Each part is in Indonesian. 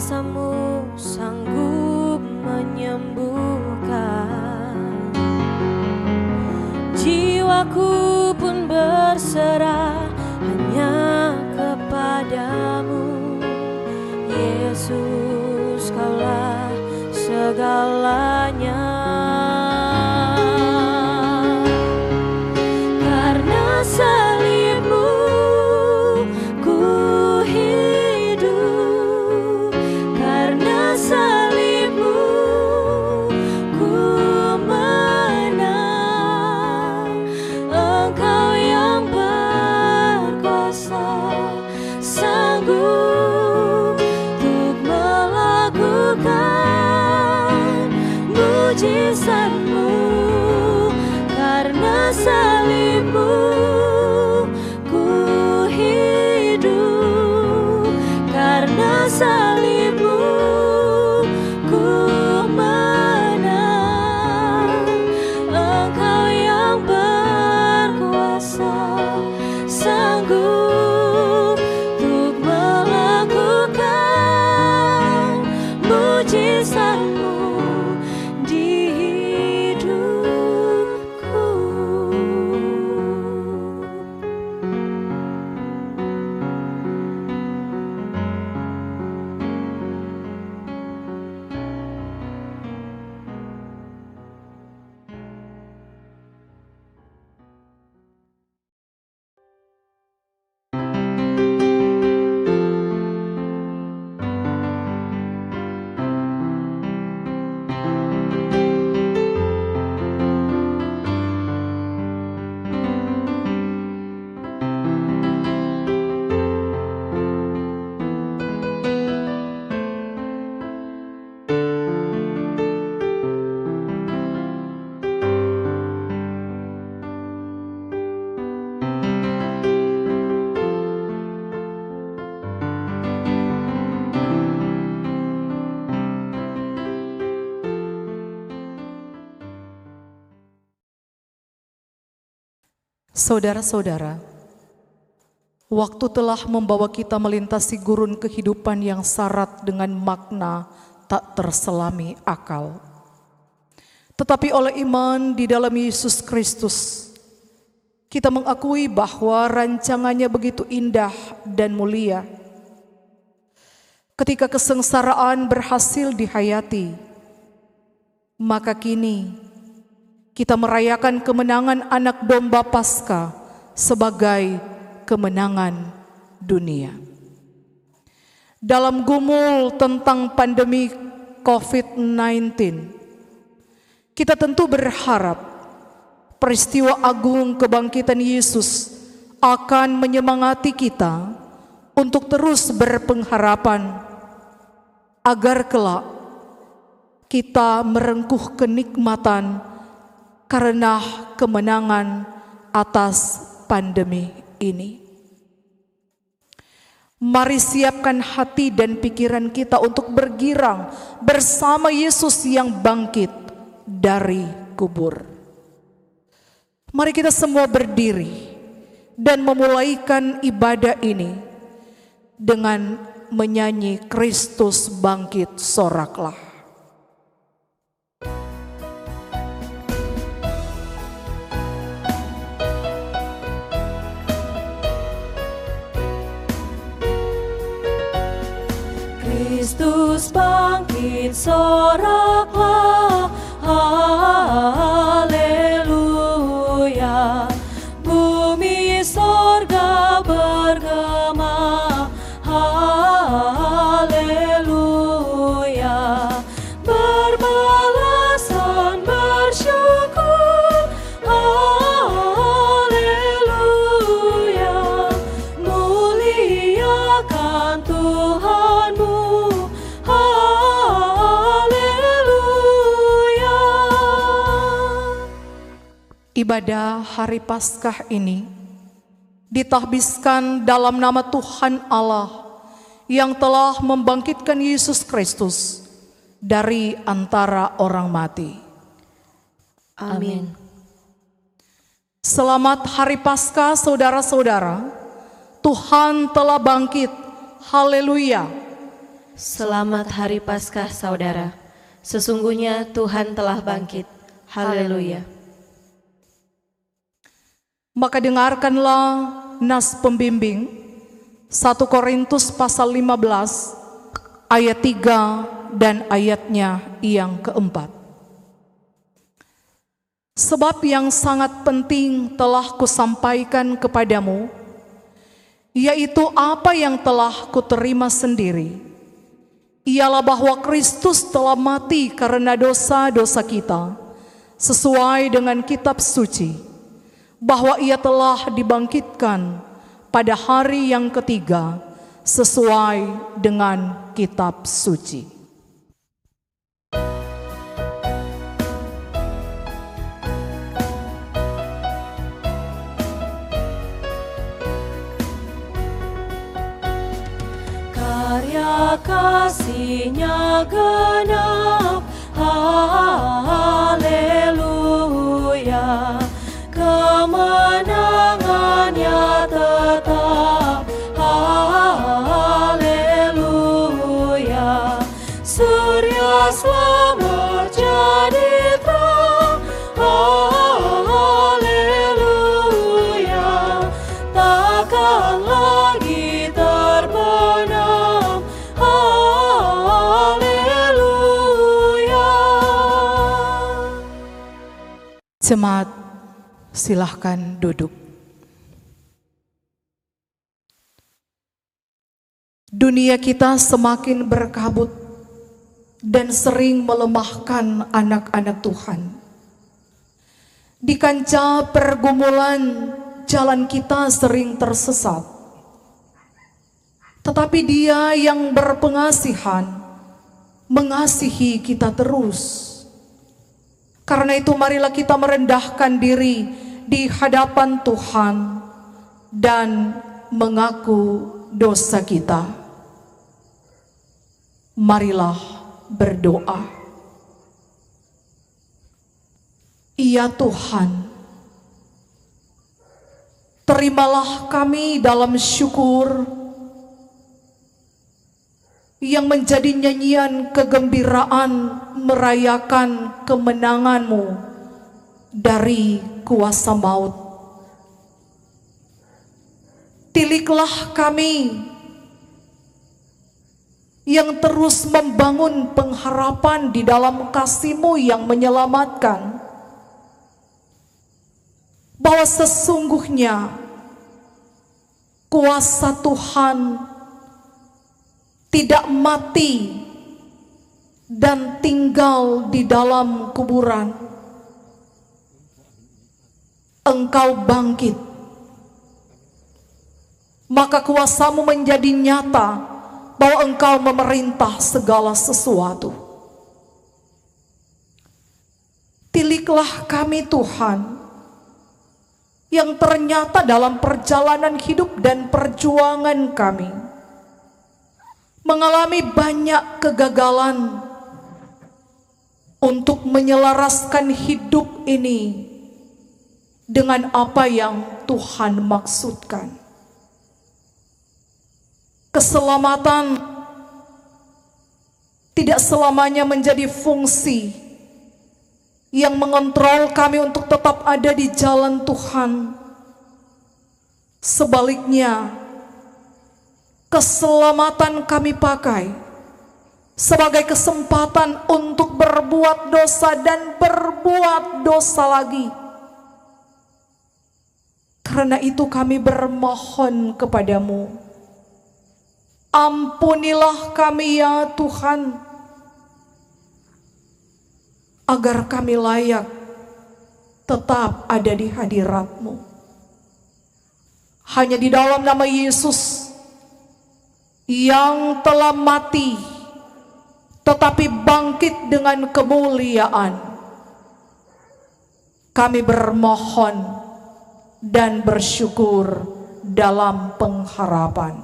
kuasa-Mu sanggup menyembuhkan. Jiwaku pun berserah hanya kepadamu, Yesus, Kaulah segalanya. Karena salib-Mu ku hidup, karena salib-Mu ku menang. Engkau yang berkuasa sanggup untuk melakukan mujizat-Mu. Karena salib-Mu ku hidup, karena salib-Mu ku menang. Engkau yang berkuasa sanggup untuk melakukan mujizat-Mu di hidupku. Saudara-saudara, waktu telah membawa kita melintasi gurun kehidupan yang syarat dengan makna tak terselami akal. Tetapi oleh iman di dalam Yesus Kristus, kita mengakui bahwa rancangannya begitu indah dan mulia. Ketika kesengsaraan berhasil dihayati, maka kini kita merayakan kemenangan anak domba Paskah sebagai kemenangan dunia. Dalam gumul tentang pandemi COVID-19, kita tentu berharap peristiwa agung kebangkitan Yesus akan menyemangati kita untuk terus berpengharapan agar kelak kita merengkuh kenikmatan karena kemenangan atas pandemi ini. Mari siapkan hati dan pikiran kita untuk bergirang bersama Yesus yang bangkit dari kubur. Mari kita semua berdiri dan memulaikan ibadah ini dengan menyanyi Kristus bangkit soraklah. Kristus bangkit soraklah, haleluya. Bumi sorga bergema, haleluya. Berbalasan bersyukur, haleluya. Muliakan Tuhanmu, Ibadah hari Paskah ini ditahbiskan dalam nama Tuhan Allah yang telah membangkitkan Yesus Kristus dari antara orang mati. Amin. Selamat hari Paskah saudara-saudara. Tuhan telah bangkit. Haleluya. Selamat Hari Paskah saudara. Sesungguhnya Tuhan telah bangkit. Haleluya. Maka dengarkanlah nas pembimbing 1 Korintus pasal 15 ayat 3 dan ayatnya yang keempat. Sebab yang sangat penting telah kusampaikan kepadamu, yaitu apa yang telah kuterima sendiri, ialah bahwa Kristus telah mati karena dosa-dosa kita, sesuai dengan kitab suci, bahwa ia telah dibangkitkan pada hari yang ketiga, sesuai dengan kitab suci. Karya kasih-Nya genap, haleluya. Kemenangan-Nya tetap, haleluya. Surya selamat jadi terang, haleluya. Takkan lagi terbenam, haleluya. Jemaat, silahkan duduk. Dunia kita semakin berkabut dan sering melemahkan anak-anak Tuhan. Di kancah pergumulan, jalan kita sering tersesat. Tetapi Dia yang berpengasihan mengasihi kita terus. Karena itu marilah kita merendahkan diri di hadapan Tuhan dan mengaku dosa kita. Marilah berdoa. Ya Tuhan, terimalah kami dalam syukur yang menjadi nyanyian kegembiraan merayakan kemenangan-Mu dari kuasa maut. Tiliklah kami yang terus membangun pengharapan di dalam kasih-Mu yang menyelamatkan, bahwa sesungguhnya kuasa Tuhan tidak mati dan tinggal di dalam kuburan. Engkau bangkit, maka kuasa-Mu menjadi nyata bahwa Engkau memerintah segala sesuatu. Tiliklah kami Tuhan, yang ternyata dalam perjalanan hidup dan perjuangan kami mengalami banyak kegagalan untuk menyelaraskan hidup ini dengan apa yang Tuhan maksudkan. Keselamatan tidak selamanya menjadi fungsi yang mengontrol kami untuk tetap ada di jalan Tuhan. Sebaliknya, keselamatan kami pakai sebagai kesempatan untuk berbuat dosa dan berbuat dosa lagi. Karena itu kami bermohon kepadamu, ampunilah kami ya Tuhan, agar kami layak tetap ada di hadirat-Mu. Hanya di dalam nama Yesus yang telah mati tetapi bangkit dengan kemuliaan, kami bermohon dan bersyukur dalam pengharapan.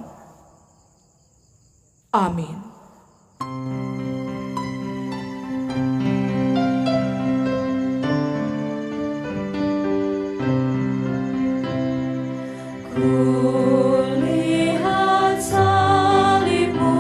Amin. Kulihat salib-Mu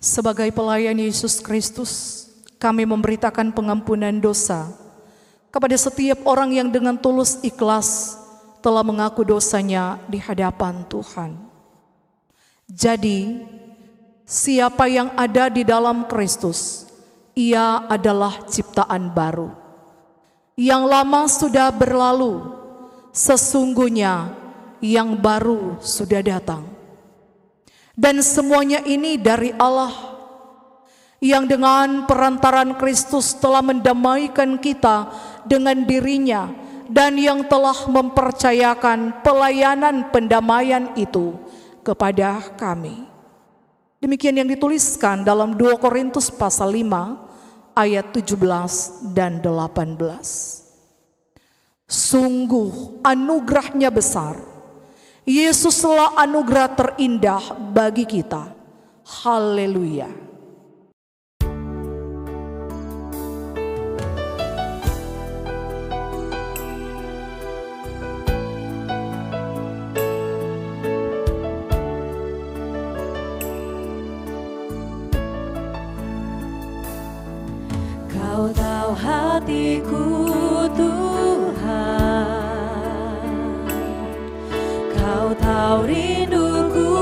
Sebagai pelayan Yesus Kristus, kami memberitakan pengampunan dosa kepada setiap orang yang dengan tulus ikhlas telah mengaku dosanya di hadapan Tuhan. Jadi, siapa yang ada di dalam Kristus, ia adalah ciptaan baru. Yang lama sudah berlalu, sesungguhnya yang baru sudah datang. Dan semuanya ini dari Allah, yang dengan perantaran Kristus telah mendamaikan kita dengan dirinya, dan yang telah mempercayakan pelayanan pendamaian itu kepada kami. Demikian yang dituliskan dalam 2 Korintus pasal 5 ayat 17 dan 18. Sungguh anugerahnya besar. Yesuslah anugerah terindah bagi kita. Haleluya. Kau tahu hatiku Tuhan, Kau tahu rinduku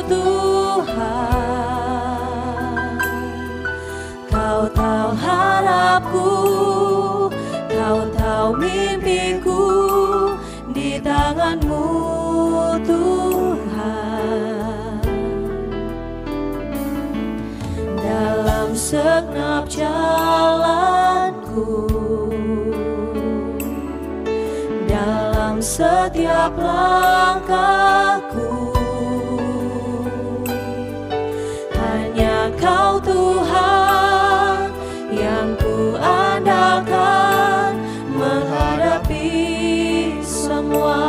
Tuhan, Kau tahu harapku, Kau tahu mimpiku di tangan-Mu Tuhan. Dalam segenap jalanku, dalam setiap langkahku, hanya Kau Tuhan yang ku andalkan menghadapi semua.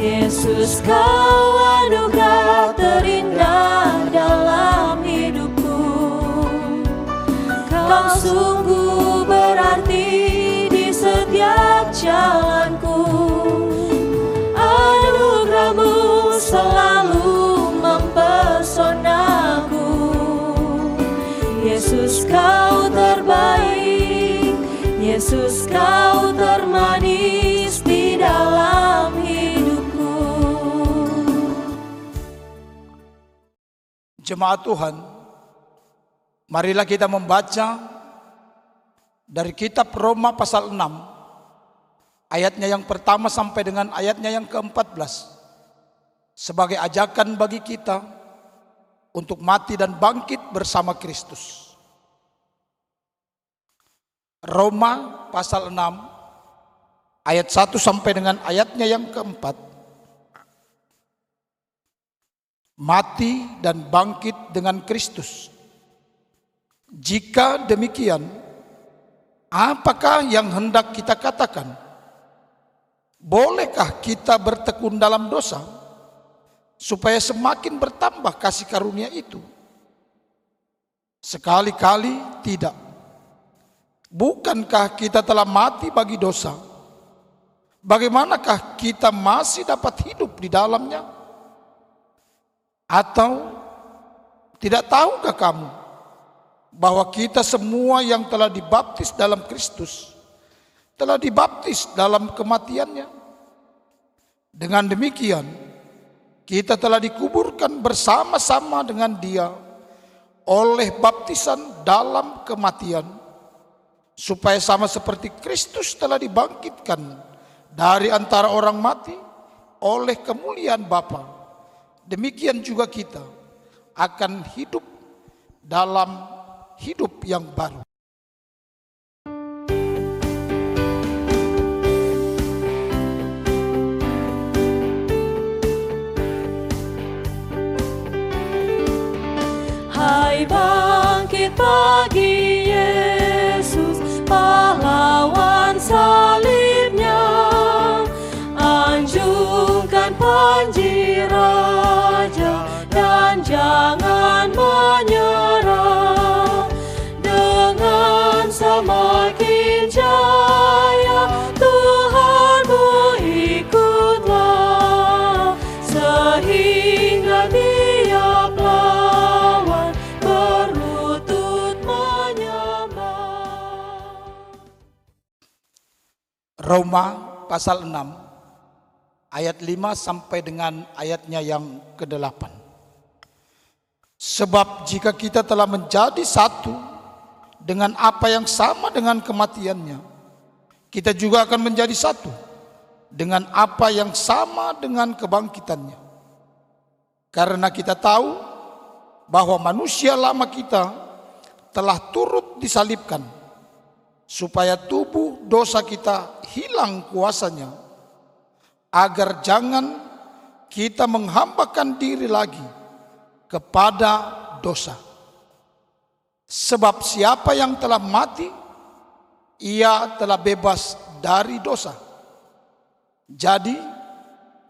Yesus, Kau anugerah terindah dalam hidupku. Kau sungguh berarti di setiap jalanku. Anugerah-Mu selalu mempesonaku. Yesus, Kau terbaik. Yesus, Kau termanis di dalam hidupku. Jemaat Tuhan, marilah kita membaca dari kitab Roma pasal 6, ayatnya yang pertama sampai dengan ayatnya yang ke-14, sebagai ajakan bagi kita untuk mati dan bangkit bersama Kristus. Roma pasal 6, ayat 1 sampai dengan ayatnya yang ke-4. Mati dan bangkit dengan Kristus. Jika demikian, apakah yang hendak kita katakan? Bolehkah kita bertekun dalam dosa supaya semakin bertambah kasih karunia itu? Sekali-kali tidak. Bukankah kita telah mati bagi dosa? Bagaimanakah kita masih dapat hidup di dalamnya? Atau tidak tahukah kamu bahwa kita semua yang telah dibaptis dalam Kristus telah dibaptis dalam kematiannya? Dengan demikian, kita telah dikuburkan bersama-sama dengan Dia oleh baptisan dalam kematian, supaya sama seperti Kristus telah dibangkitkan dari antara orang mati oleh kemuliaan Bapa, demikian juga kita akan hidup dalam hidup yang baru. Hai bangkit pagi Yesus, pahlawan salibnya, anjungkan panji Raja dan jangan menyerah. Dengan semakin jaya Tuhanmu ikutlah, sehingga Roma pasal 6 ayat 5 sampai dengan ayatnya yang ke-8. Sebab jika kita telah menjadi satu dengan apa yang sama dengan kematiannya, kita juga akan menjadi satu dengan apa yang sama dengan kebangkitannya. Karena kita tahu bahwa manusia lama kita telah turut disalibkan, supaya tubuh dosa kita hilang kuasanya, agar jangan kita menghambakan diri lagi kepada dosa. Sebab siapa yang telah mati, ia telah bebas dari dosa. Jadi,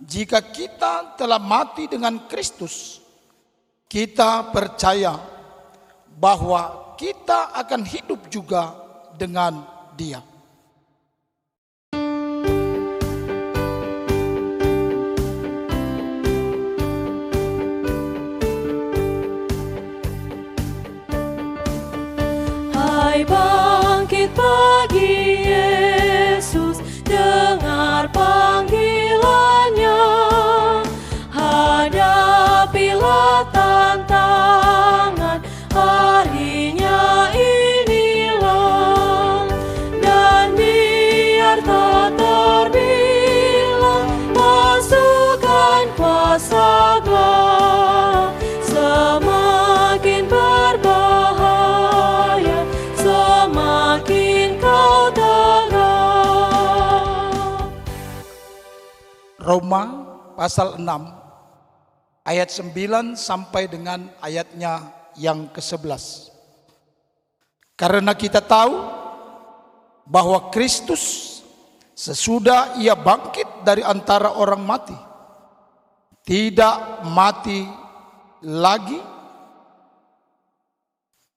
jika kita telah mati dengan Kristus, kita percaya bahwa kita akan hidup juga dengan Dia. Hai bangkit pagi Yesus, dengar panggilannya, hadapilah tantangan harinya inilah, dan biar tak terbilang pasukan kuasa gelap, semakin berbahaya, semakin kau tegak. Roma pasal 6 ayat 9 sampai dengan ayatnya yang ke-11. Karena kita tahu bahwa Kristus sesudah ia bangkit dari antara orang mati, tidak mati lagi,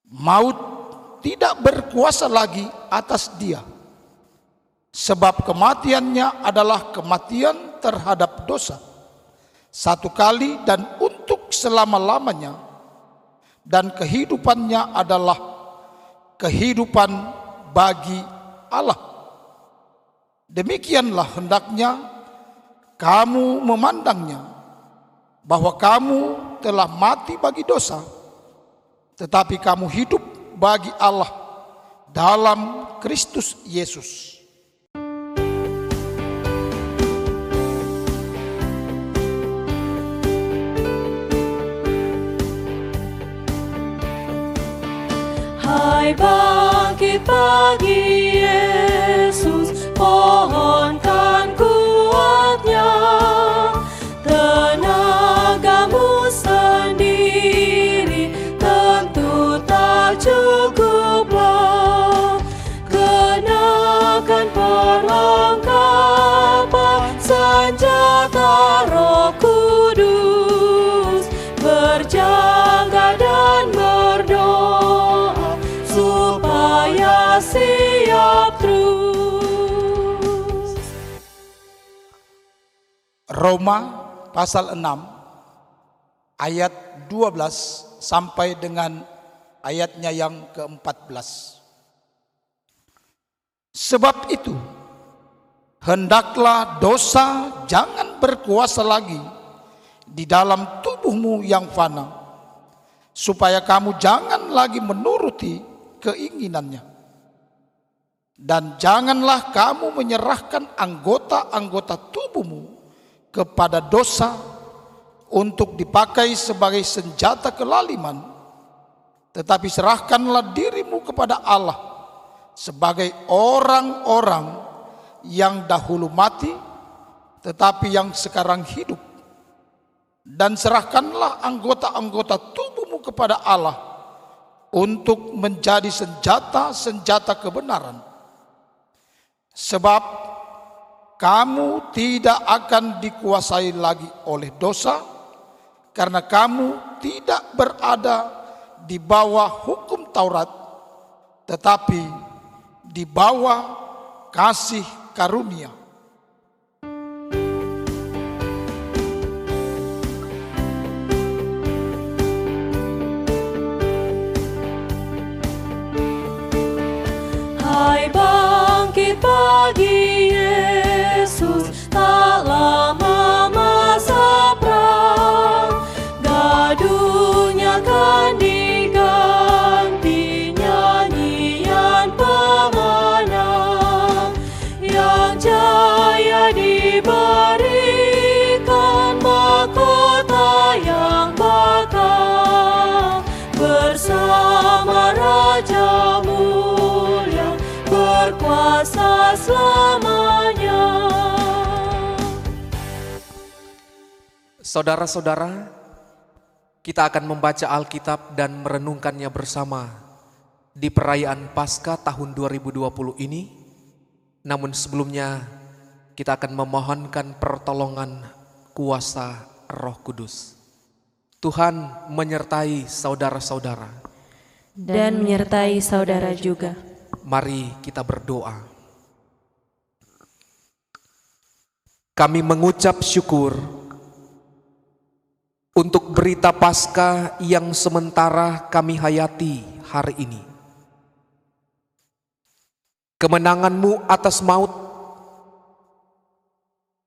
maut tidak berkuasa lagi atas dia. Sebab kematiannya adalah kematian terhadap dosa, satu kali dan untuk selama-lamanya, dan kehidupannya adalah kehidupan bagi Allah. Demikianlah hendaknya kamu memandangnya, bahwa kamu telah mati bagi dosa, tetapi kamu hidup bagi Allah dalam Kristus Yesus. Hai bangkit pagi Yesus, pohonkan kuatnya, tenagamu sendiri tentu tak cukuplah. Kenakan perlengkapan senjata Roh Kudus, berjaga dan berdoa supaya siap terus. Roma pasal 6 ayat 12 sampai dengan ayatnya yang ke-14. Sebab itu, hendaklah dosa jangan berkuasa lagi di dalam tubuhmu yang fana, supaya kamu jangan lagi menuruti keinginannya. Dan janganlah kamu menyerahkan anggota-anggota tubuhmu kepada dosa untuk dipakai sebagai senjata kelaliman, tetapi serahkanlah dirimu kepada Allah sebagai orang-orang yang dahulu mati, tetapi yang sekarang hidup. Dan serahkanlah anggota-anggota tubuhmu kepada Allah untuk menjadi senjata-senjata kebenaran. Sebab kamu tidak akan dikuasai lagi oleh dosa, karena kamu tidak berada di bawah hukum Taurat, tetapi di bawah kasih karunia. Hai bangkit pagi selamanya. Saudara-saudara, kita akan membaca Alkitab dan merenungkannya bersama di perayaan Paskah tahun 2020 ini. Namun sebelumnya, kita akan memohonkan pertolongan kuasa Roh Kudus. Tuhan menyertai saudara-saudara Dan menyertai saudara juga. Mari kita berdoa. Kami mengucap syukur untuk berita Paskah yang sementara kami hayati hari ini. Kemenangan-Mu atas maut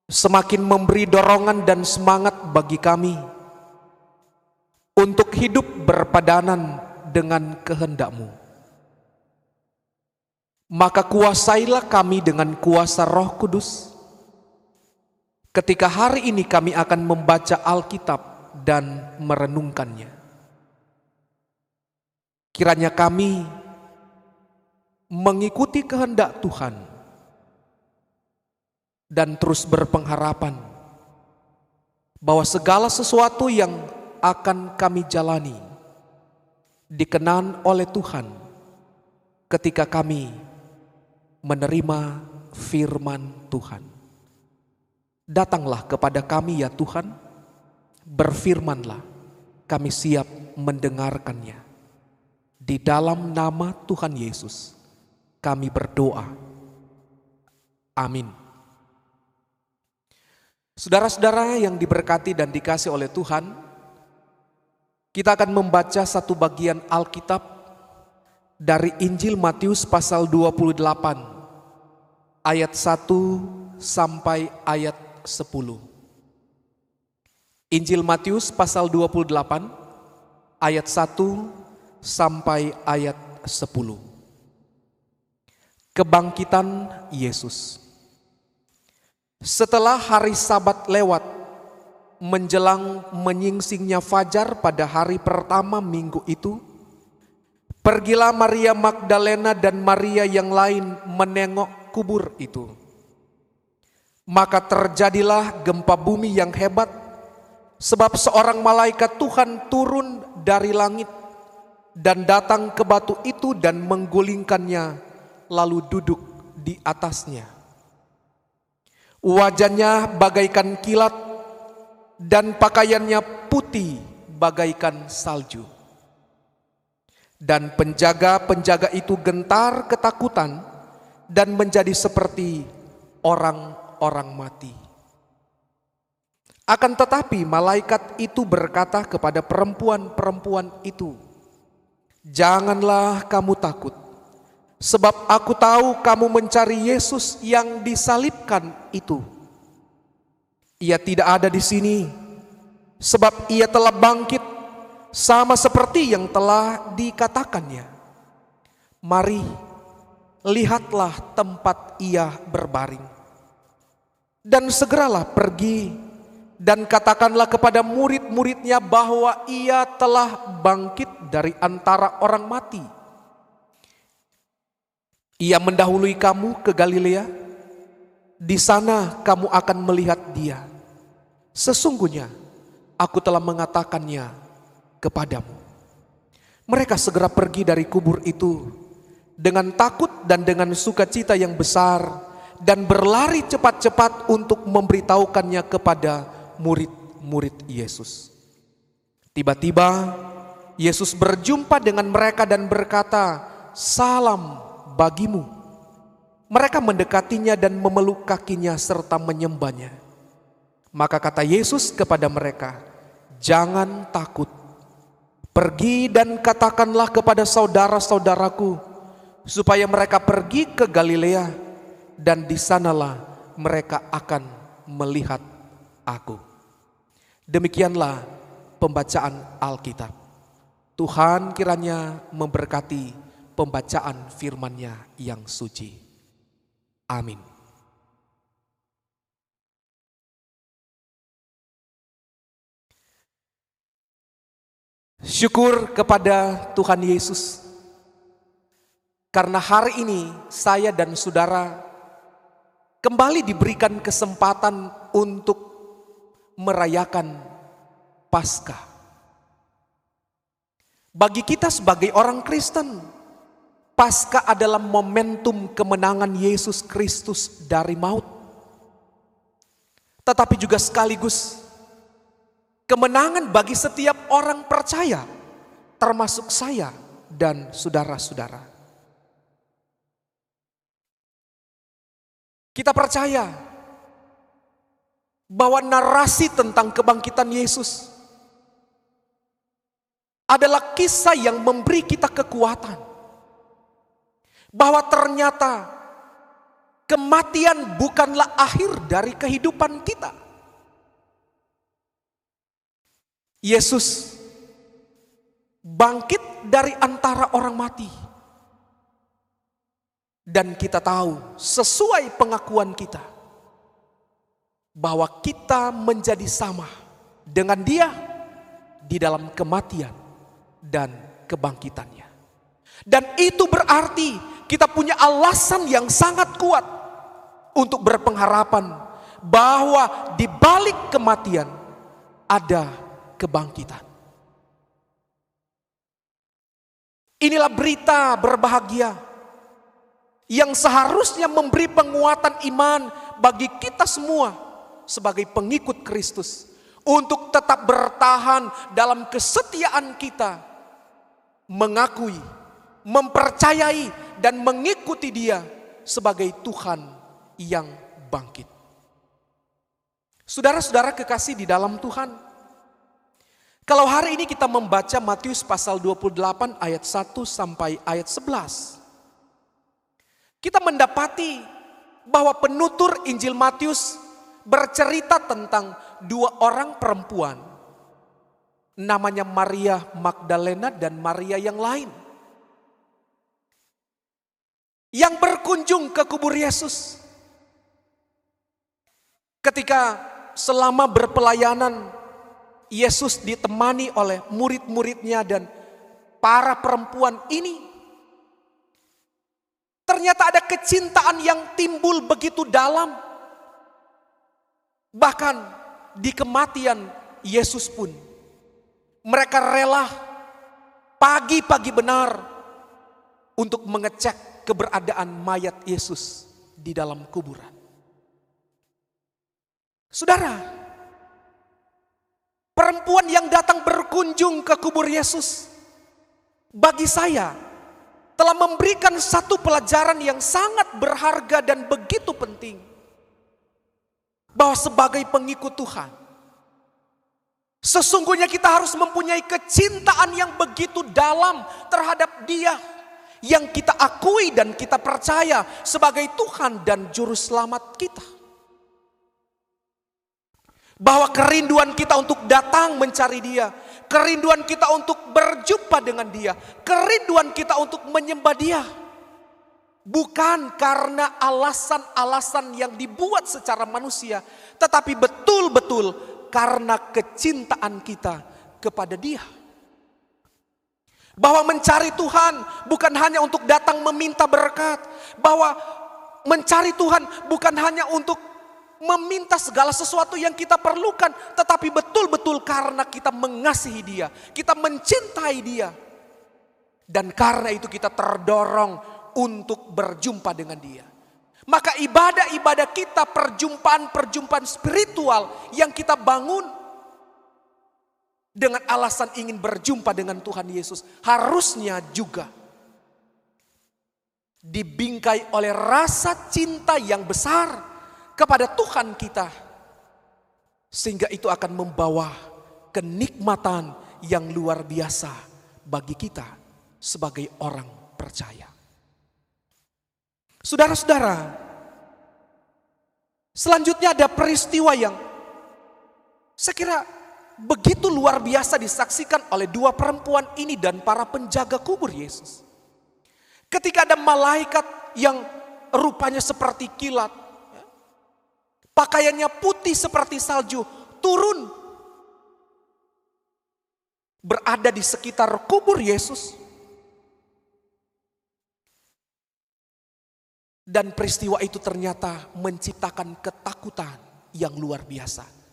semakin memberi dorongan dan semangat bagi kami untuk hidup berpadanan dengan kehendak-Mu. Maka kuasailah kami dengan kuasa Roh Kudus ketika hari ini kami akan membaca Alkitab dan merenungkannya. Kiranya kami mengikuti kehendak Tuhan dan terus berpengharapan bahwa segala sesuatu yang akan kami jalani dikenan oleh Tuhan ketika kami menerima firman Tuhan. Datanglah kepada kami ya Tuhan, berfirmanlah, kami siap mendengarkannya. Di dalam nama Tuhan Yesus kami berdoa. Amin. Saudara-saudara yang diberkati dan dikasih oleh Tuhan, kita akan membaca satu bagian Alkitab dari Injil Matius pasal 28 ayat 1 sampai ayat 10. Injil Matius pasal 28 ayat 1 sampai ayat 10. Kebangkitan Yesus. Setelah hari Sabat lewat, menjelang menyingsingnya fajar pada hari pertama minggu itu, pergilah Maria Magdalena dan Maria yang lain menengok kubur itu. Maka terjadilah gempa bumi yang hebat, sebab seorang malaikat Tuhan turun dari langit dan datang ke batu itu dan menggulingkannya, lalu duduk di atasnya. Wajahnya bagaikan kilat dan pakaiannya putih bagaikan salju. Dan penjaga-penjaga itu gentar ketakutan dan menjadi seperti orang-orang mati. Akan tetapi malaikat itu berkata kepada perempuan-perempuan itu, "Janganlah kamu takut, sebab aku tahu kamu mencari Yesus yang disalibkan itu. Ia tidak ada di sini, sebab ia telah bangkit sama seperti yang telah dikatakannya. Mari, lihatlah tempat ia berbaring. Dan segeralah pergi dan katakanlah kepada murid-muridnya bahwa ia telah bangkit dari antara orang mati. Ia mendahului kamu ke Galilea, di sana kamu akan melihat dia. Sesungguhnya aku telah mengatakannya kepadamu." Mereka segera pergi dari kubur itu dengan takut dan dengan sukacita yang besar, dan berlari cepat-cepat untuk memberitahukannya kepada murid-murid Yesus. Tiba-tiba Yesus berjumpa dengan mereka dan berkata, "Salam bagimu." Mereka mendekatinya dan memeluk kakinya serta menyembahnya. Maka kata Yesus kepada mereka, "Jangan takut. Pergi dan katakanlah kepada saudara-saudaraku supaya mereka pergi ke Galilea, dan di sanalah mereka akan melihat aku." Demikianlah pembacaan Alkitab. Tuhan kiranya memberkati pembacaan firman-Nya yang suci. Amin. Syukur kepada Tuhan Yesus, karena hari ini saya dan saudara kembali diberikan kesempatan untuk merayakan Paskah. Bagi kita sebagai orang Kristen, Paskah adalah momentum kemenangan Yesus Kristus dari maut. Tetapi juga sekaligus kemenangan bagi setiap orang percaya, termasuk saya dan saudara-saudara. Kita percaya bahwa narasi tentang kebangkitan Yesus adalah kisah yang memberi kita kekuatan. Bahwa ternyata kematian bukanlah akhir dari kehidupan kita. Yesus bangkit dari antara orang mati. Dan kita tahu sesuai pengakuan kita bahwa kita menjadi sama dengan Dia di dalam kematian dan kebangkitannya. Dan itu berarti kita punya alasan yang sangat kuat untuk berpengharapan bahwa di balik kematian ada kebangkitan. Inilah berita berbahagia yang seharusnya memberi penguatan iman bagi kita semua sebagai pengikut Kristus untuk tetap bertahan dalam kesetiaan kita, mengakui, mempercayai dan mengikuti Dia sebagai Tuhan yang bangkit. Saudara-saudara kekasih di dalam Tuhan, kalau hari ini kita membaca Matius pasal 28 ayat 1 sampai ayat 11, kita mendapati bahwa penutur Injil Matius bercerita tentang dua orang perempuan, namanya Maria Magdalena dan Maria yang lain, yang berkunjung ke kubur Yesus. Ketika selama berpelayanan, Yesus ditemani oleh murid-muridnya dan para perempuan ini, ternyata ada kecintaan yang timbul begitu dalam. Bahkan di kematian Yesus pun mereka rela pagi-pagi benar untuk mengecek keberadaan mayat Yesus di dalam kuburan. Saudara, perempuan yang datang berkunjung ke kubur Yesus bagi saya telah memberikan satu pelajaran yang sangat berharga dan begitu penting. Bahwa sebagai pengikut Tuhan, sesungguhnya kita harus mempunyai kecintaan yang begitu dalam terhadap Dia yang kita akui dan kita percaya sebagai Tuhan dan Juru Selamat kita. Bahwa kerinduan kita untuk datang mencari Dia, kerinduan kita untuk berjumpa dengan Dia, kerinduan kita untuk menyembah Dia, bukan karena alasan-alasan yang dibuat secara manusia, tetapi betul-betul karena kecintaan kita kepada Dia. Bahwa mencari Tuhan bukan hanya untuk datang meminta berkat, bahwa mencari Tuhan bukan hanya untuk meminta segala sesuatu yang kita perlukan, tetapi betul-betul karena kita mengasihi Dia, kita mencintai Dia. Dan karena itu kita terdorong untuk berjumpa dengan Dia. Maka ibadah-ibadah kita, perjumpaan-perjumpaan spiritual yang kita bangun dengan alasan ingin berjumpa dengan Tuhan Yesus, harusnya juga dibingkai oleh rasa cinta yang besar kepada Tuhan kita, sehingga itu akan membawa kenikmatan yang luar biasa bagi kita sebagai orang percaya. Saudara-saudara, selanjutnya ada peristiwa yang saya kira begitu luar biasa disaksikan oleh dua perempuan ini dan para penjaga kubur Yesus. Ketika ada malaikat yang rupanya seperti kilat, pakaiannya putih seperti salju, turun berada di sekitar kubur Yesus. Dan peristiwa itu ternyata menciptakan ketakutan yang luar biasa.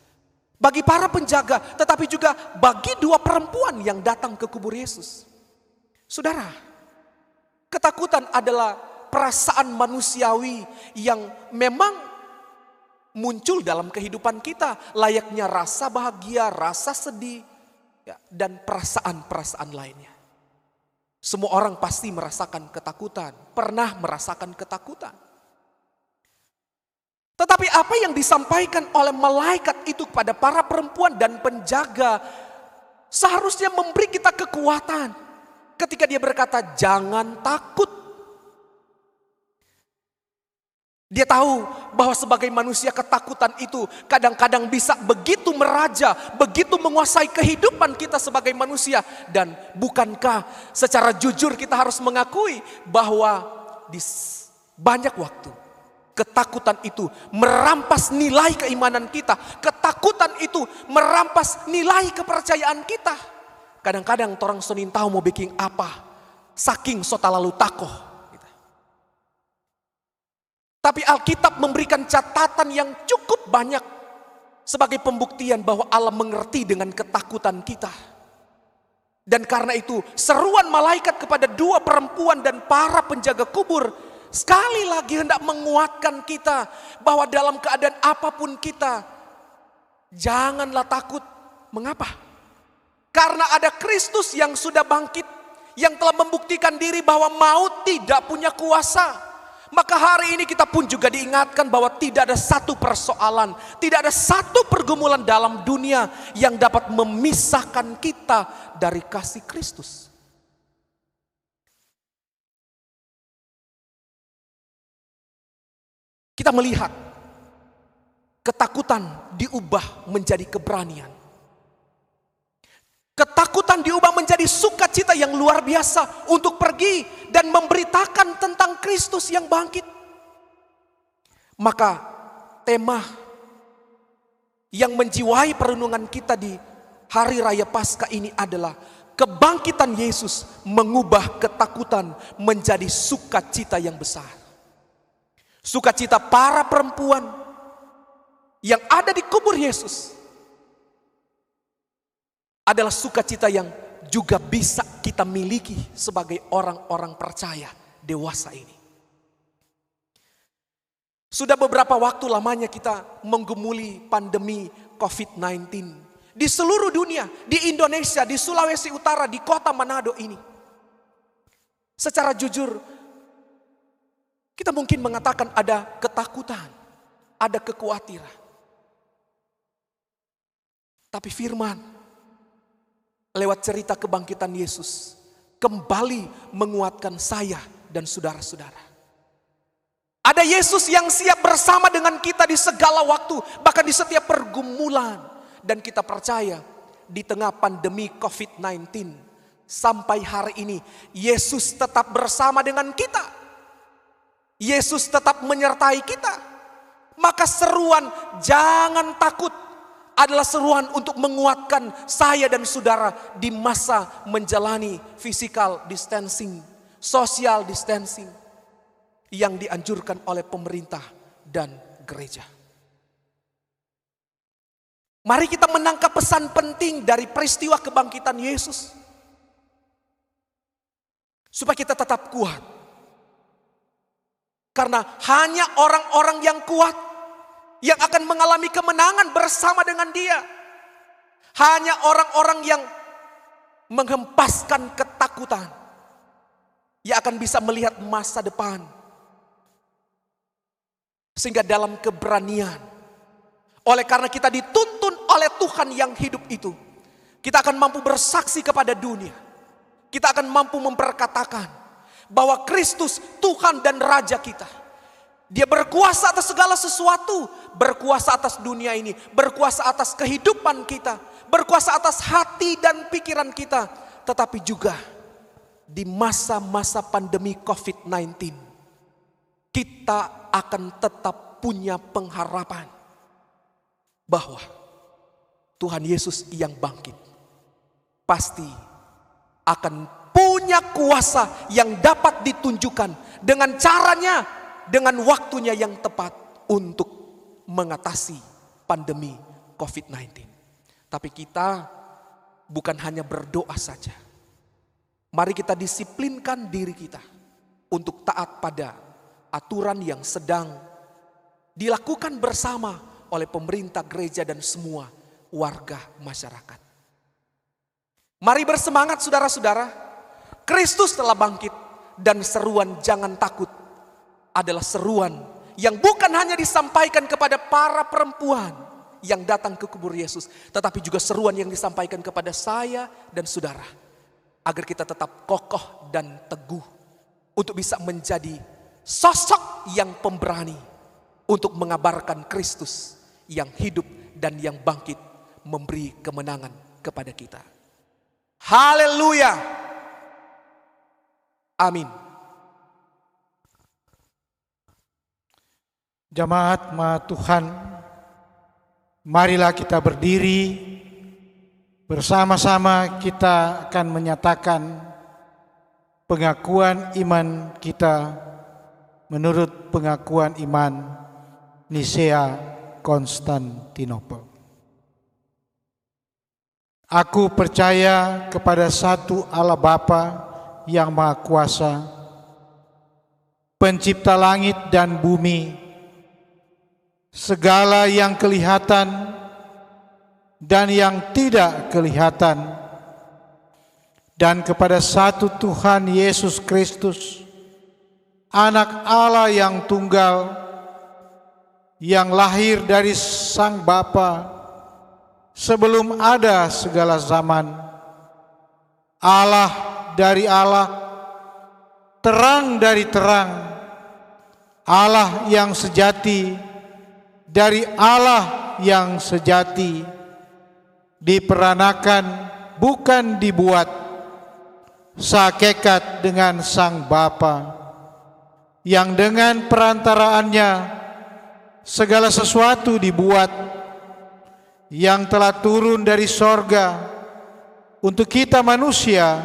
Bagi para penjaga, tetapi juga bagi dua perempuan yang datang ke kubur Yesus. Saudara, ketakutan adalah perasaan manusiawi yang memang muncul dalam kehidupan kita. Layaknya rasa bahagia, rasa sedih, dan perasaan-perasaan lainnya. Semua orang pasti merasakan ketakutan, pernah merasakan ketakutan. Tetapi apa yang disampaikan oleh malaikat itu kepada para perempuan dan penjaga seharusnya memberi kita kekuatan ketika dia berkata, jangan takut. Dia tahu bahwa sebagai manusia ketakutan itu kadang-kadang bisa begitu meraja, begitu menguasai kehidupan kita sebagai manusia. Dan bukankah secara jujur kita harus mengakui bahwa di banyak waktu ketakutan itu merampas nilai keimanan kita. Ketakutan itu merampas nilai kepercayaan kita. Kadang-kadang orang Senin tahu mau bikin apa, saking sota lalu takoh. Tapi Alkitab memberikan catatan yang cukup banyak sebagai pembuktian bahwa Allah mengerti dengan ketakutan kita. Dan karena itu seruan malaikat kepada dua perempuan dan para penjaga kubur sekali lagi hendak menguatkan kita bahwa dalam keadaan apapun kita, janganlah takut. Mengapa? Karena ada Kristus yang sudah bangkit, yang telah membuktikan diri bahwa maut tidak punya kuasa. Maka hari ini kita pun juga diingatkan bahwa tidak ada satu persoalan, tidak ada satu pergumulan dalam dunia yang dapat memisahkan kita dari kasih Kristus. Kita melihat ketakutan diubah menjadi keberanian. Ketakutan diubah menjadi sukacita yang luar biasa untuk pergi dan memberitakan tentang Kristus yang bangkit. Maka tema yang menjiwai perenungan kita di Hari Raya Paskah ini adalah kebangkitan Yesus mengubah ketakutan menjadi sukacita yang besar. Sukacita para perempuan yang ada di kubur Yesus adalah sukacita yang juga bisa kita miliki sebagai orang-orang percaya dewasa ini. Sudah beberapa waktu lamanya kita menggemuli pandemi COVID-19 di seluruh dunia, di Indonesia, di Sulawesi Utara, di kota Manado ini. Secara jujur, kita mungkin mengatakan ada ketakutan, ada kekhawatiran. Tapi firman lewat cerita kebangkitan Yesus kembali menguatkan saya dan saudara-saudara. Ada Yesus yang siap bersama dengan kita di segala waktu, bahkan di setiap pergumulan. Dan kita percaya di tengah pandemi COVID-19 sampai hari ini Yesus tetap bersama dengan kita. Yesus tetap menyertai kita. Maka seruan jangan takut adalah seruan untuk menguatkan saya dan saudara di masa menjalani physical distancing, social distancing yang dianjurkan oleh pemerintah dan gereja. Mari kita menangkap pesan penting dari peristiwa kebangkitan Yesus supaya kita tetap kuat. Karena hanya orang-orang yang kuat yang akan mengalami kemenangan bersama dengan Dia. Hanya orang-orang yang menghempaskan ketakutan yang akan bisa melihat masa depan. Sehingga dalam keberanian, oleh karena kita dituntun oleh Tuhan yang hidup itu, kita akan mampu bersaksi kepada dunia. Kita akan mampu memperkatakan bahwa Kristus Tuhan dan Raja kita. Dia berkuasa atas segala sesuatu, berkuasa atas dunia ini, berkuasa atas kehidupan kita, berkuasa atas hati dan pikiran kita. Tetapi juga di masa-masa pandemi COVID-19, kita akan tetap punya pengharapan bahwa Tuhan Yesus yang bangkit pasti akan punya kuasa yang dapat ditunjukkan dengan caranya dengan waktunya yang tepat untuk mengatasi pandemi COVID-19. Tapi kita bukan hanya berdoa saja. Mari kita disiplinkan diri kita untuk taat pada aturan yang sedang dilakukan bersama oleh pemerintah, gereja, dan semua warga masyarakat. Mari bersemangat saudara-saudara. Kristus telah bangkit, dan seruan jangan takut adalah seruan yang bukan hanya disampaikan kepada para perempuan yang datang ke kubur Yesus, tetapi juga seruan yang disampaikan kepada saya dan saudara, agar kita tetap kokoh dan teguh untuk bisa menjadi sosok yang pemberani untuk mengabarkan Kristus yang hidup dan yang bangkit memberi kemenangan kepada kita. Haleluya. Amin. Jemaat Tuhan, marilah kita berdiri bersama-sama. Kita akan menyatakan pengakuan iman kita menurut pengakuan iman Nisea Konstantinopel. Aku percaya kepada satu Allah Bapa yang Maha Kuasa, Pencipta langit dan bumi, segala yang kelihatan dan yang tidak kelihatan, dan kepada satu Tuhan Yesus Kristus, Anak Allah yang tunggal, yang lahir dari Sang Bapa sebelum ada segala zaman, Allah dari Allah, terang dari terang, Allah yang sejati dari Allah yang sejati, diperanakan bukan dibuat, sehakikat dengan Sang Bapa, yang dengan perantaraannya segala sesuatu dibuat, yang telah turun dari sorga untuk kita manusia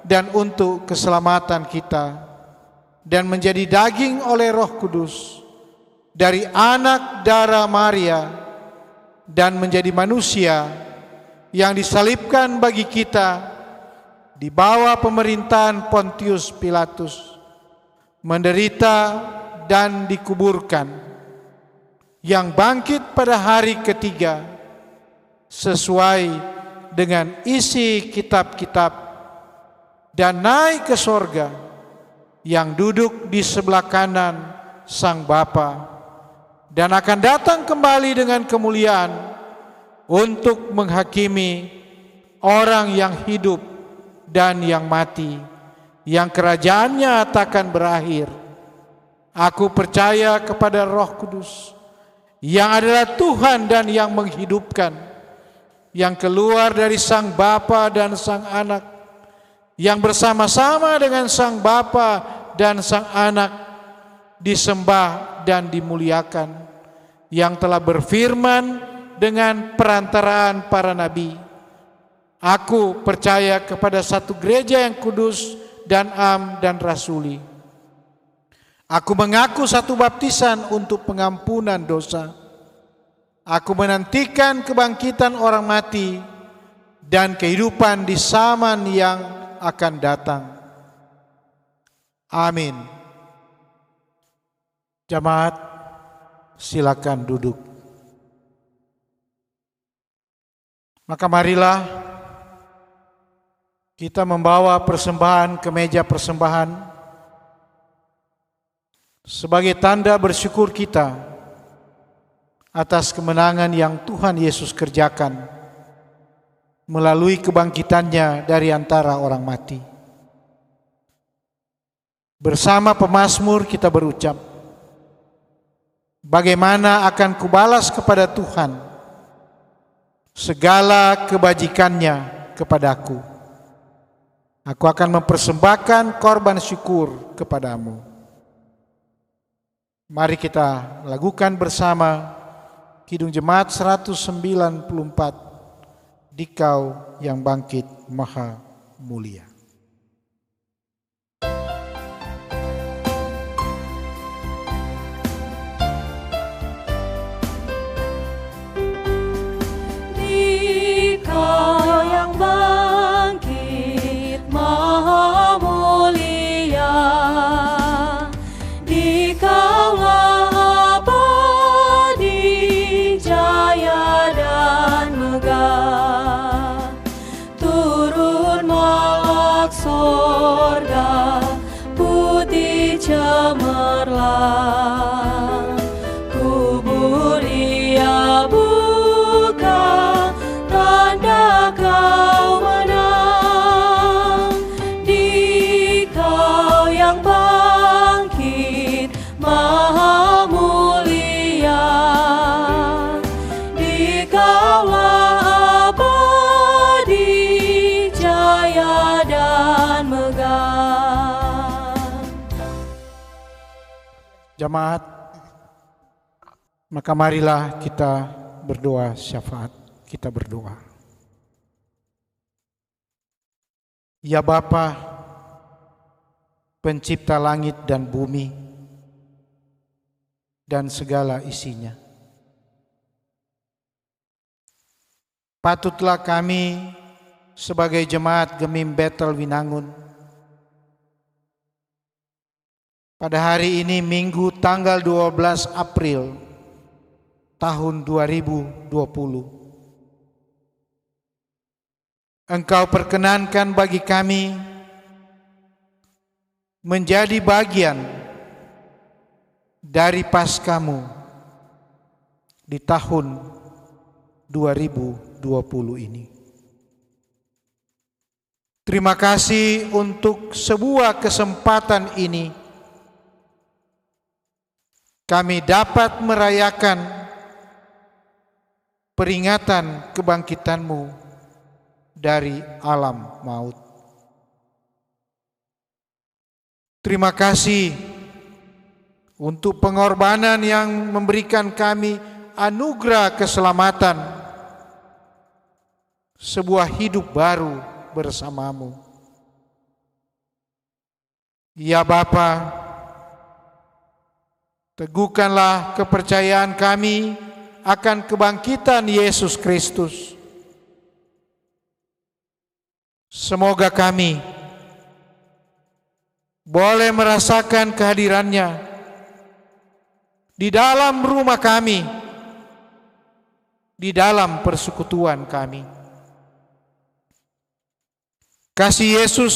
dan untuk keselamatan kita, dan menjadi daging oleh Roh Kudus dari anak darah Maria, dan menjadi manusia yang disalibkan bagi kita di bawah pemerintahan Pontius Pilatus, menderita dan dikuburkan, yang bangkit pada hari ketiga sesuai dengan isi kitab-kitab, dan naik ke sorga, yang duduk di sebelah kanan Sang Bapa, dan akan datang kembali dengan kemuliaan untuk menghakimi orang yang hidup dan yang mati, yang kerajaannya takkan berakhir. Aku percaya kepada Roh Kudus, yang adalah Tuhan dan yang menghidupkan, yang keluar dari Sang Bapa dan Sang Anak, yang bersama-sama dengan Sang Bapa dan Sang Anak disembah dan dimuliakan, yang telah berfirman dengan perantaraan para nabi. Aku percaya kepada satu gereja yang kudus dan am dan rasuli. Aku mengaku satu baptisan untuk pengampunan dosa. Aku menantikan kebangkitan orang mati dan kehidupan di zaman yang akan datang. Amin. Jemaat, silakan duduk. Maka marilah kita membawa persembahan ke meja persembahan sebagai tanda bersyukur kita atas kemenangan yang Tuhan Yesus kerjakan melalui kebangkitannya dari antara orang mati. Bersama pemazmur kita berucap, bagaimana akan kubalas kepada Tuhan segala kebajikannya kepadaku. Aku akan mempersembahkan korban syukur kepadamu. Mari kita lakukan bersama Kidung Jemaat 194, Dikau yang bangkit maha mulia. Jemaat, maka marilah kita berdoa syafaat. Kita berdoa. Ya Bapa, pencipta langit dan bumi dan segala isinya, patutlah kami sebagai jemaat Gemim Bethel Winangun pada hari ini Minggu tanggal 12 April tahun 2020, Engkau perkenankan bagi kami menjadi bagian dari Paskamu di tahun 2020 ini. Terima kasih untuk sebuah kesempatan ini kami dapat merayakan peringatan kebangkitan-Mu dari alam maut. Terima kasih untuk pengorbanan yang memberikan kami anugerah keselamatan, sebuah hidup baru bersama-Mu. Ya Bapa, teguhkanlah kepercayaan kami akan kebangkitan Yesus Kristus. Semoga kami boleh merasakan kehadirannya di dalam rumah kami, di dalam persekutuan kami. Kasih Yesus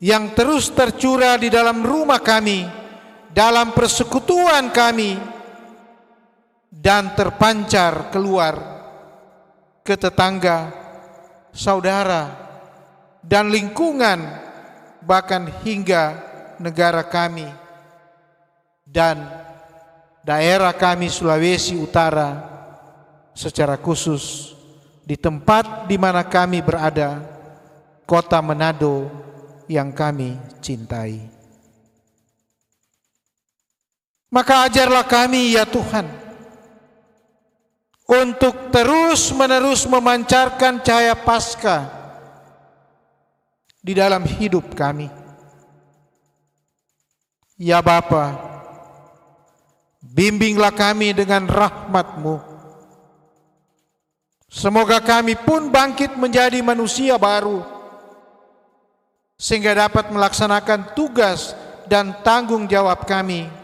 yang terus tercurah di dalam rumah kami, dalam persekutuan kami, dan terpancar keluar ke tetangga, saudara, dan lingkungan, bahkan hingga negara kami dan daerah kami Sulawesi Utara secara khusus di tempat di mana kami berada, kota Manado yang kami cintai. Maka ajarlah kami ya Tuhan untuk terus-menerus memancarkan cahaya Paskah di dalam hidup kami. Ya Bapa, bimbinglah kami dengan rahmat-Mu. Semoga kami pun bangkit menjadi manusia baru, sehingga dapat melaksanakan tugas dan tanggung jawab kami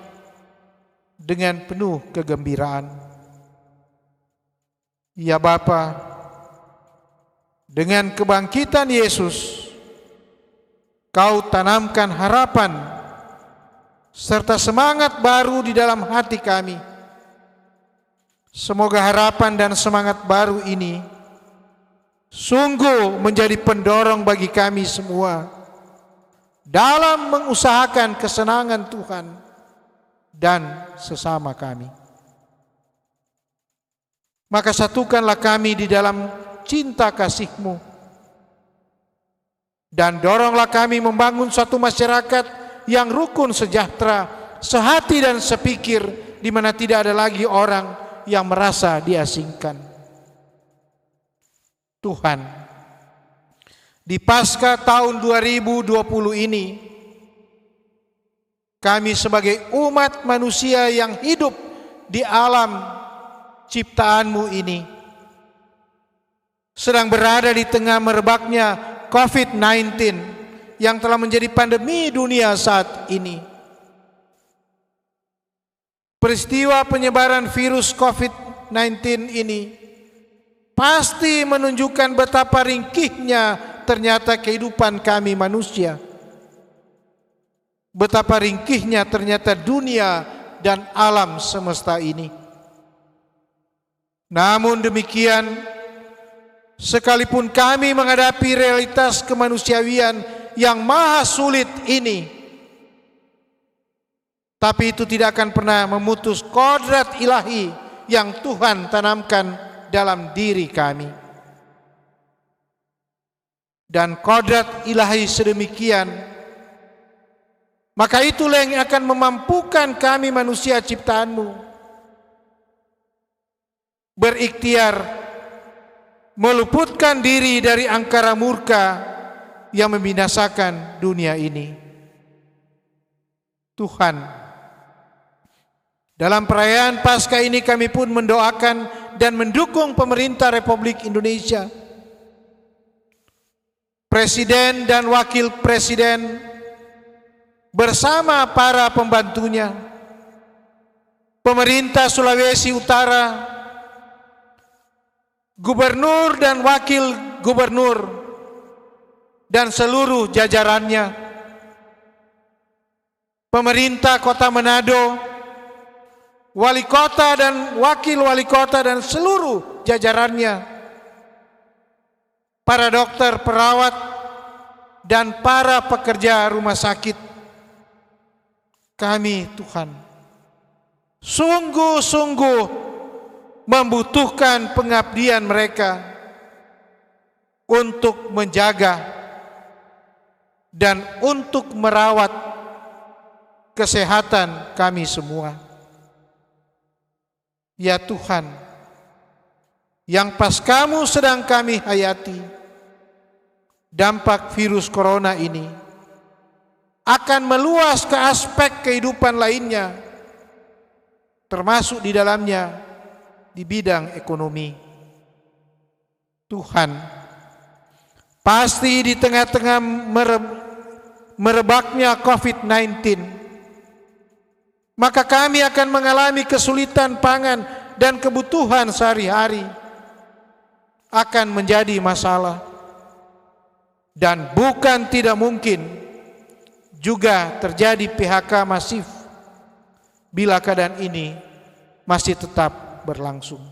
dengan penuh kegembiraan. Ya Bapa, dengan kebangkitan Yesus, Kau tanamkan harapan serta semangat baru di dalam hati kami. Semoga harapan dan semangat baru ini sungguh menjadi pendorong bagi kami semua dalam mengusahakan kesenangan Tuhan dan sesama kami. Maka satukanlah kami di dalam cinta kasih-Mu, dan doronglah kami membangun suatu masyarakat yang rukun, sejahtera, sehati dan sepikir, di mana tidak ada lagi orang yang merasa diasingkan. Tuhan, di Paskah tahun 2020 ini, kami sebagai umat manusia yang hidup di alam ciptaan-Mu ini sedang berada di tengah merebaknya COVID-19 yang telah menjadi pandemi dunia saat ini. Peristiwa penyebaran virus COVID-19 ini pasti menunjukkan betapa ringkihnya ternyata kehidupan kami manusia. Betapa ringkihnya ternyata dunia dan alam semesta ini. Namun demikian, sekalipun kami menghadapi realitas kemanusiawian yang maha sulit ini, tapi itu tidak akan pernah memutus kodrat ilahi yang Tuhan tanamkan dalam diri kami. Dan kodrat ilahi sedemikian Maka itulah yang akan memampukan kami manusia ciptaan-Mu berikhtiar meluputkan diri dari angkara murka yang membinasakan dunia ini. Tuhan, dalam perayaan Paskah ini kami pun mendoakan dan mendukung pemerintah Republik Indonesia, Presiden dan Wakil Presiden bersama para pembantunya, pemerintah Sulawesi Utara, gubernur dan wakil gubernur, dan seluruh jajarannya, pemerintah Kota Manado, wali kota dan wakil wali kota dan seluruh jajarannya, para dokter, perawat, dan para pekerja rumah sakit. Kami, Tuhan, sungguh-sungguh membutuhkan pengabdian mereka untuk menjaga dan untuk merawat kesehatan kami semua. Ya Tuhan, yang Paskah-Mu sedang kami hayati, dampak virus corona ini akan meluas ke aspek kehidupan lainnya, termasuk di dalamnya di bidang ekonomi. Tuhan, pasti di tengah-tengah merebaknya COVID-19, maka kami akan mengalami kesulitan pangan dan kebutuhan sehari-hari akan menjadi masalah. Dan bukan tidak mungkin juga terjadi PHK masif bila keadaan ini masih tetap berlangsung.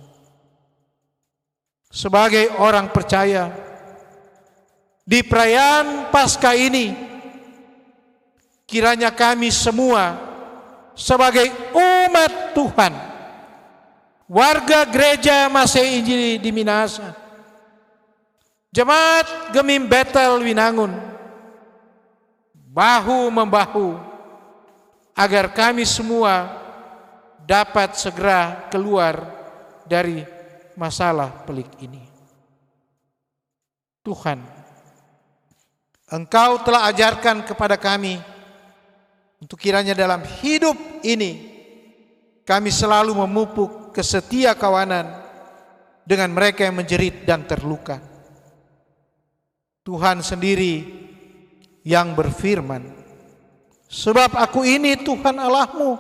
Sebagai orang percaya, di perayaan Paskah ini, kiranya kami semua sebagai umat Tuhan, warga gereja Masehi Injili di Minahasa, Jemaat Gemim Betel Winangun, bahu-membahu agar kami semua dapat segera keluar dari masalah pelik ini. Tuhan, Engkau telah ajarkan kepada kami untuk kiranya dalam hidup ini kami selalu memupuk kesetia kawanan dengan mereka yang menjerit dan terluka. Tuhan sendiri yang berfirman, sebab aku ini Tuhan Allahmu,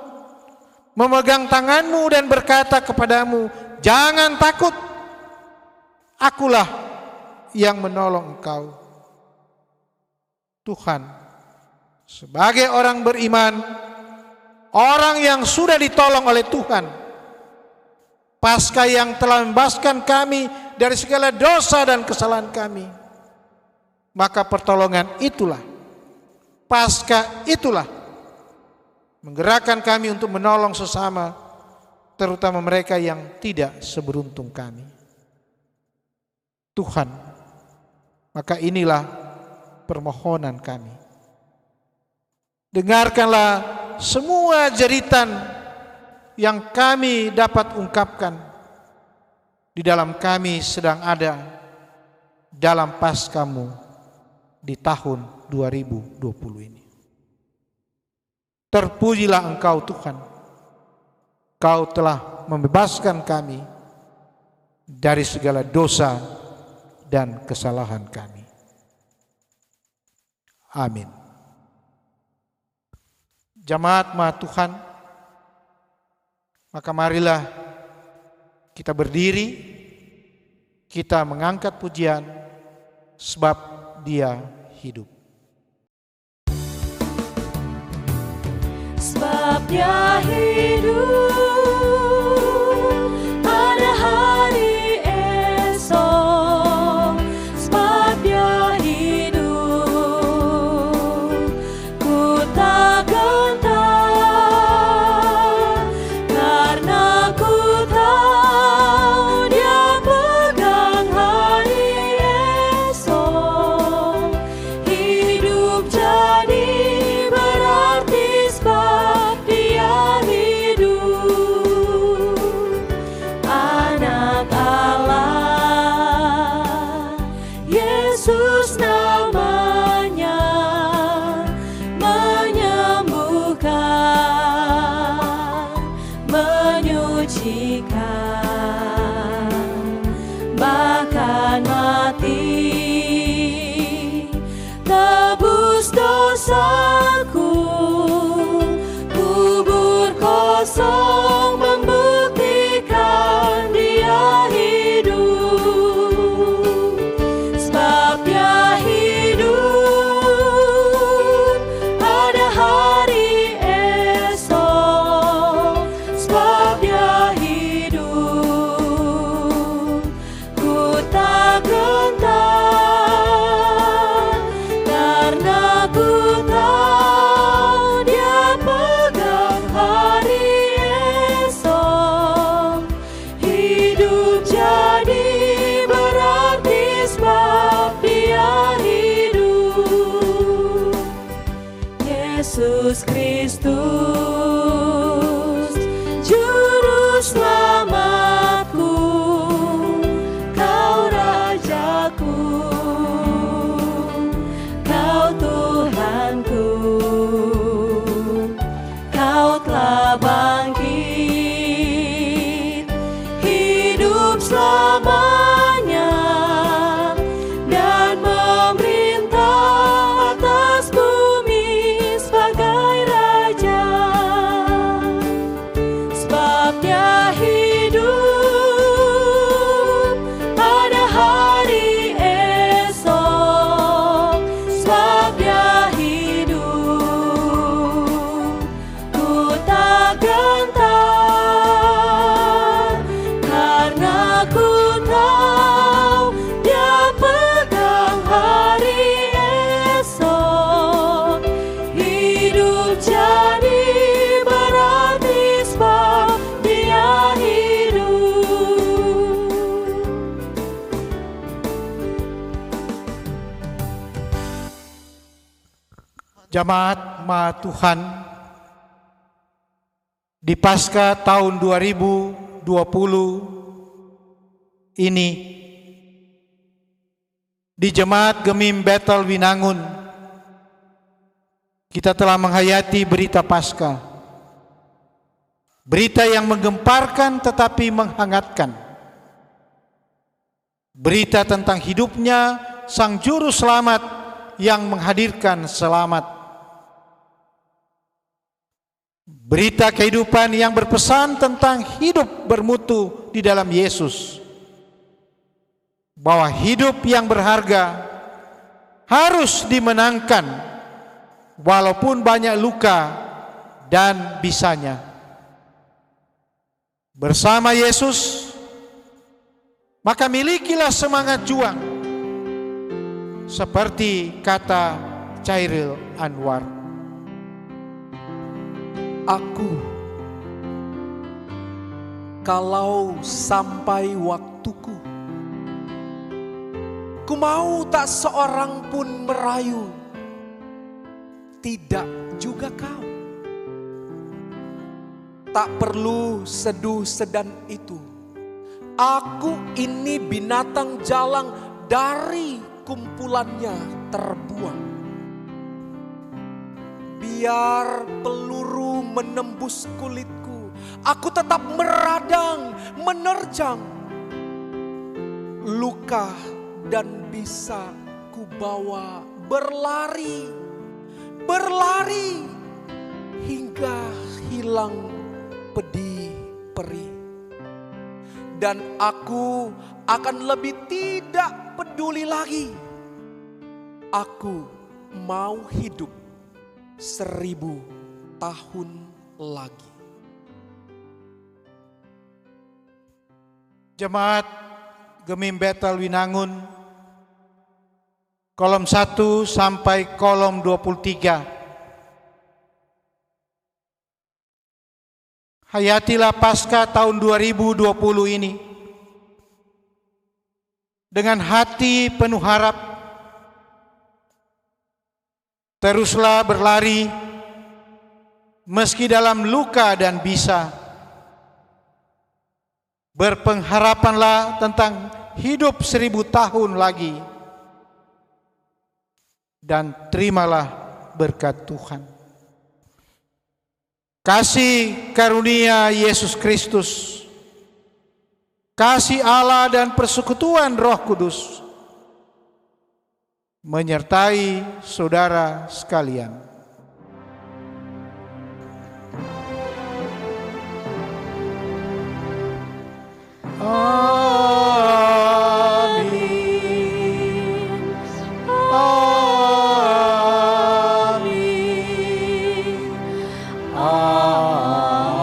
memegang tanganmu dan berkata kepadamu, jangan takut, akulah yang menolong engkau. Tuhan, sebagai orang beriman, orang yang sudah ditolong oleh Tuhan, Paskah yang telah membebaskan kami dari segala dosa dan kesalahan kami, maka pertolongan itulah, Paskah itulah menggerakkan kami untuk menolong sesama, terutama mereka yang tidak seberuntung kami. Tuhan, maka inilah permohonan kami. Dengarkanlah semua jeritan yang kami dapat ungkapkan di dalam kami sedang ada dalam Paskah-Mu di tahun 2020 ini. Terpujilah Engkau Tuhan, Kau telah membebaskan kami dari segala dosa dan kesalahan kami. Amin. Jemaat Maha Tuhan, maka marilah kita berdiri, kita mengangkat pujian, sebab Dia hidup. Sebab Dia hidup pada hari esok, sebab Dia hidup, ku tak gentar, karena ku tahu Dia pegang hari esok. Hidup jadi berarti dan mati, tebus dosaku. Kubur kosong membuktikan Dia hidup. Sebab Dia hidup, ada hari esok. Sebab Dia hidup, ku tak gentar, karena ku tahu Dia pegang hari esok. Hidup jadi berarti sebab Dia hidup. Yesus Kristus, Juru Selamatku, Kau Rajaku, Kau Tuhanku. Kau telah bangkit, hidup selamanya, dan memerintah atas bumi sebagai Raja. Sebab Dia hidup, ada hari esok. Sebab Dia hidup, ku tak gentar, karena ku tahu Dia pegang hari esok. Hidup jadi berarti sebab Dia hidup. Jemaat Ma Tuhan, di Paskah tahun 2020 ini, di Jemaat Gemim Bethel Winangun, kita telah menghayati berita Paskah. Berita yang menggemparkan tetapi menghangatkan. Berita tentang hidupnya Sang Juru Selamat yang menghadirkan selamat. Berita kehidupan yang berpesan tentang hidup bermutu di dalam Yesus. Bahwa hidup yang berharga harus dimenangkan walaupun banyak luka dan bisanya. Bersama Yesus, maka milikilah semangat juang. Seperti kata Chairil Anwar. Aku, kalau sampai waktuku, ku mau tak seorang pun merayu, tidak juga kau. Tak perlu seduh sedan itu. Aku ini binatang jalang dari kumpulannya terbuang. Biar peluru menembus kulitku, aku tetap meradang, menerjang. Luka dan bisa ku bawa berlari, berlari hingga hilang pedih perih. Dan aku akan lebih tidak peduli lagi. Aku mau hidup 1000 tahun lagi. Jemaat Gemim Bethel Winangun, kolom 1 sampai kolom 23. Hayatilah Paskah tahun 2020 ini dengan hati penuh harap. Teruslah berlari meski dalam luka dan bisa. Berpengharapanlah tentang hidup 1000 tahun lagi. Dan terimalah berkat Tuhan. Kasih karunia Yesus Kristus, kasih Allah dan persekutuan Roh Kudus menyertai saudara sekalian. Amin. Amin.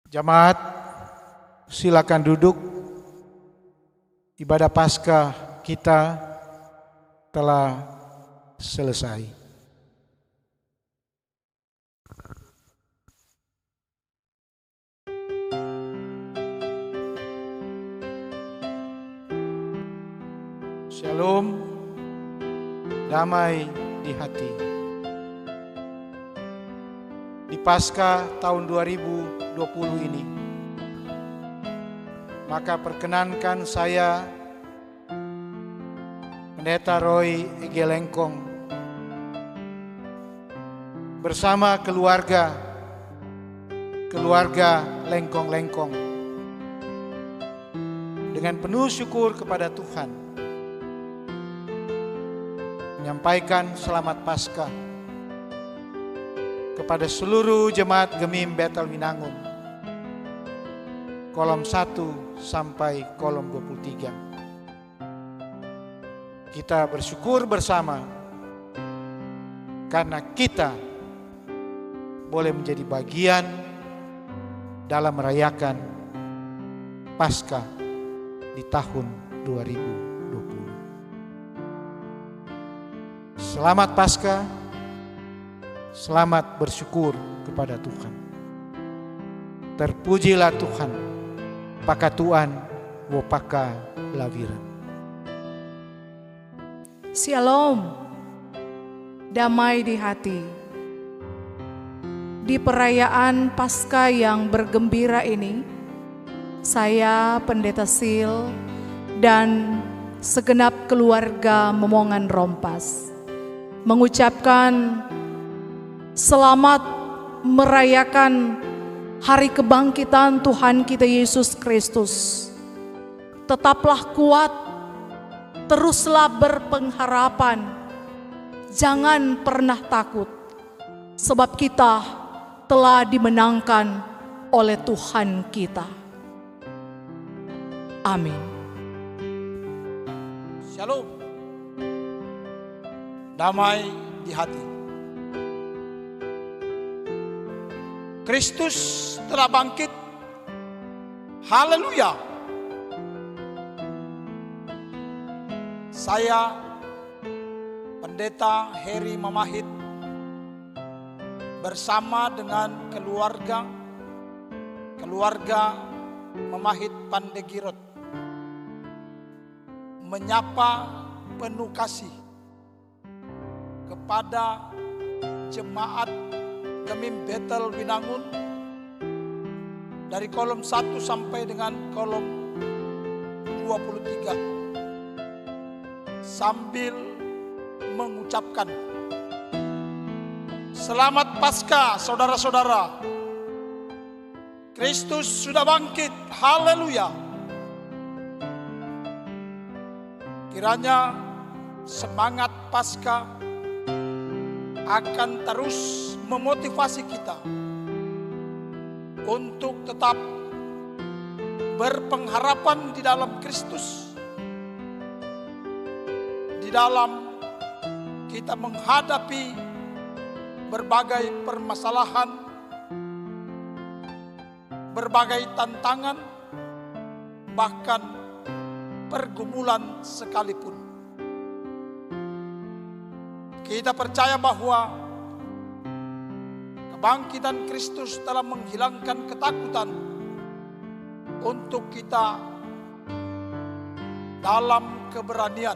Jemaat, silakan duduk. Ibadah Paskah kita telah selesai. Shalom, damai di hati. Di Paskah tahun 2020 ini, maka perkenankan saya, Pendeta Roy Ege Lengkong, bersama keluarga Lengkong-Lengkong, dengan penuh syukur kepada Tuhan, menyampaikan selamat Paskah kepada seluruh jemaat Gemim Bethel Winangun, kolom 1 sampai kolom 23. Kita bersyukur bersama karena kita boleh menjadi bagian dalam merayakan Paskah di tahun 2020. Selamat Paskah. Selamat bersyukur kepada Tuhan. Terpujilah Tuhan, pakatuan wopaka lawiran. Shalom, damai di hati. Di perayaan Paskah yang bergembira ini, saya, Pendeta Sil, dan segenap keluarga Momongan Rompas mengucapkan selamat merayakan hari kebangkitan Tuhan kita Yesus Kristus. Tetaplah kuat, teruslah berpengharapan, jangan pernah takut, sebab kita telah dimenangkan oleh Tuhan kita. Amin. Shalom, damai di hati. Kristus telah bangkit. Haleluya. Saya, Pendeta Heri Mamahit, bersama dengan keluarga Mamahit Pandegirot, menyapa penuh kasih kepada jemaat Gemim Bethel Winangun dari kolom 1 sampai dengan kolom 23, sambil mengucapkan selamat Paskah saudara-saudara. Kristus sudah bangkit. Haleluya. Kiranya semangat Paskah akan terus memotivasi kita untuk tetap berpengharapan di dalam Kristus, di dalam kita menghadapi berbagai permasalahan, berbagai tantangan, bahkan pergumulan sekalipun. Kita percaya bahwa kebangkitan Kristus telah menghilangkan ketakutan untuk kita dalam keberanian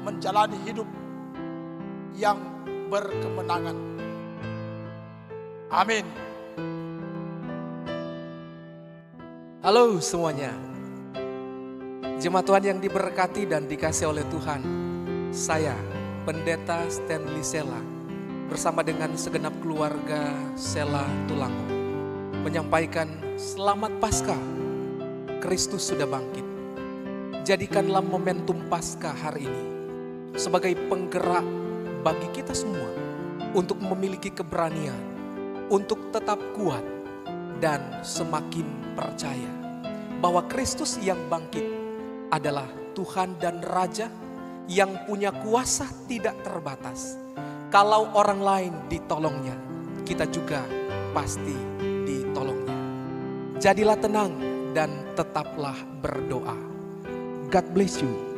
menjalani hidup yang berkemenangan. Amin. Halo semuanya. Jemaat Tuhan yang diberkati dan dikasihi oleh Tuhan. Saya, Pendeta Stanley Sela, bersama dengan segenap keluarga Sela Tulango, menyampaikan selamat Paskah. Kristus sudah bangkit. Jadikanlah momentum Paskah hari ini sebagai penggerak bagi kita semua untuk memiliki keberanian, untuk tetap kuat dan semakin percaya bahwa Kristus yang bangkit adalah Tuhan dan Raja yang punya kuasa tidak terbatas. Kalau orang lain ditolongnya, kita juga pasti ditolongnya. Jadilah tenang dan tetaplah berdoa. God bless you.